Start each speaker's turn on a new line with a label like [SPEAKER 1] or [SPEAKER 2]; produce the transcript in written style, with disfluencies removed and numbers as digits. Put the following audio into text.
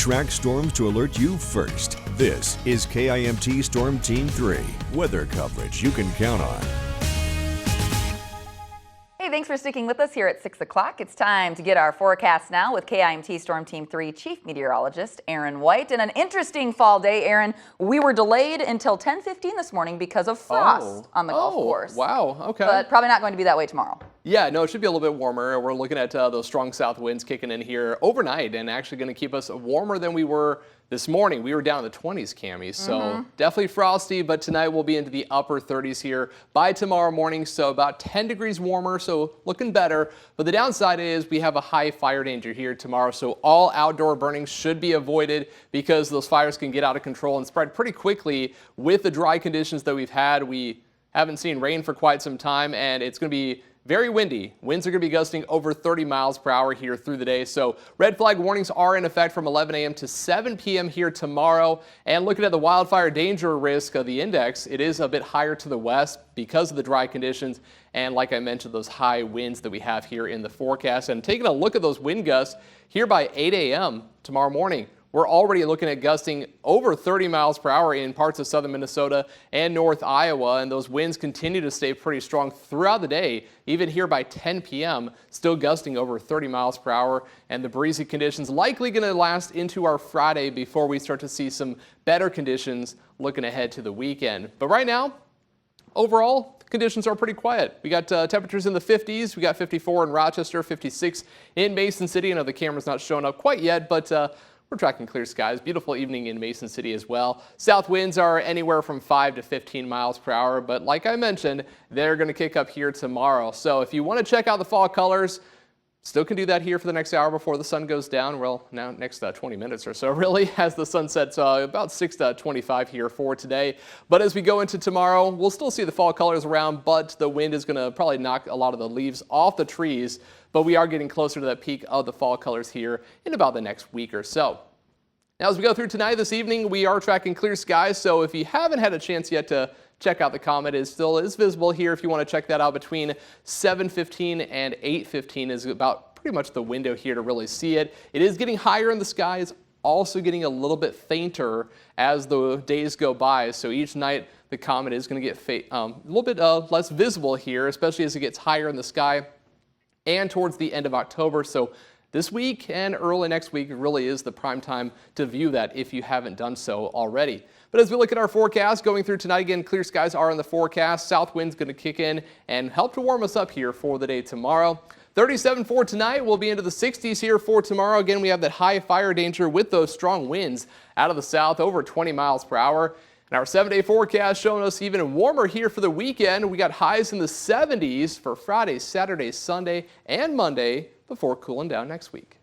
[SPEAKER 1] track storms to alert you first. This is KIMT Storm Team 3, weather coverage you can count on.
[SPEAKER 2] Hey, thanks for sticking with us here at 6 o'clock. It's time to get our forecast now with KIMT Storm Team 3 Chief Meteorologist Aaron White. And an interesting fall day, Aaron. We were delayed until 10:15 this morning because of frost on the golf course.
[SPEAKER 3] Wow, okay.
[SPEAKER 2] But probably not going to be that way tomorrow.
[SPEAKER 3] Yeah, no, it should be a little bit warmer. We're looking at those strong south winds kicking in here overnight and actually going to keep us warmer than we were this morning. We were down in the 20s, Cami, so definitely frosty, but tonight we'll be into the upper 30s here by tomorrow morning, so about 10 degrees warmer, so looking better. But the downside is we have a high fire danger here tomorrow, so all outdoor burning should be avoided because those fires can get out of control and spread pretty quickly with the dry conditions that we've had. We haven't seen rain for quite some time, and it's going to be very windy. Winds are going to be gusting over 30 miles per hour here through the day. So red flag warnings are in effect from 11 a.m. to 7 p.m. here tomorrow. And looking at the wildfire danger risk of the index, it is a bit higher to the west because of the dry conditions. And like I mentioned, those high winds that we have here in the forecast. And taking a look at those wind gusts here by 8 a.m. tomorrow morning, we're already looking at gusting over 30 miles per hour in parts of southern Minnesota and north Iowa, and those winds continue to stay pretty strong throughout the day, even here by 10 p.m., still gusting over 30 miles per hour, and the breezy conditions likely going to last into our Friday before we start to see some better conditions looking ahead to the weekend. But right now, overall, conditions are pretty quiet. We got temperatures in the 50s. We got 54 in Rochester, 56 in Mason City. I know the camera's not showing up quite yet, but we're tracking clear skies. Beautiful evening in Mason City as well. South winds are anywhere from 5 to 15 miles per hour, but like I mentioned, they're going to kick up here tomorrow. So if you want to check out the fall colors, still can do that here for the next hour before the sun goes down. Well, now next 20 minutes or so, really, as the sun sets about 6:25 here for today. But as we go into tomorrow, we'll still see the fall colors around, but the wind is going to probably knock a lot of the leaves off the trees. But we are getting closer to that peak of the fall colors here in about the next week or so. Now, as we go through tonight, this evening, we are tracking clear skies. So if you haven't had a chance yet to check out the comet, it still is visible here. If you want to check that out between 7:15 and 8:15 is about pretty much the window here to really see it. It is getting higher in the sky. It's also getting a little bit fainter as the days go by. So each night, the comet is going to get a little bit less visible here, especially as it gets higher in the sky and towards the end of October. So this week and early next week really is the prime time to view that if you haven't done so already. But as we look at our forecast going through tonight, again, clear skies are in the forecast. South wind's going to kick in and help to warm us up here for the day tomorrow. 37 for tonight. We'll be into the 60s here for tomorrow. Again, we have that high fire danger with those strong winds out of the south, over 20 miles per hour. And our 7-day forecast showing us even warmer here for the weekend. We got highs in the 70s for Friday, Saturday, Sunday, and Monday before cooling down next week.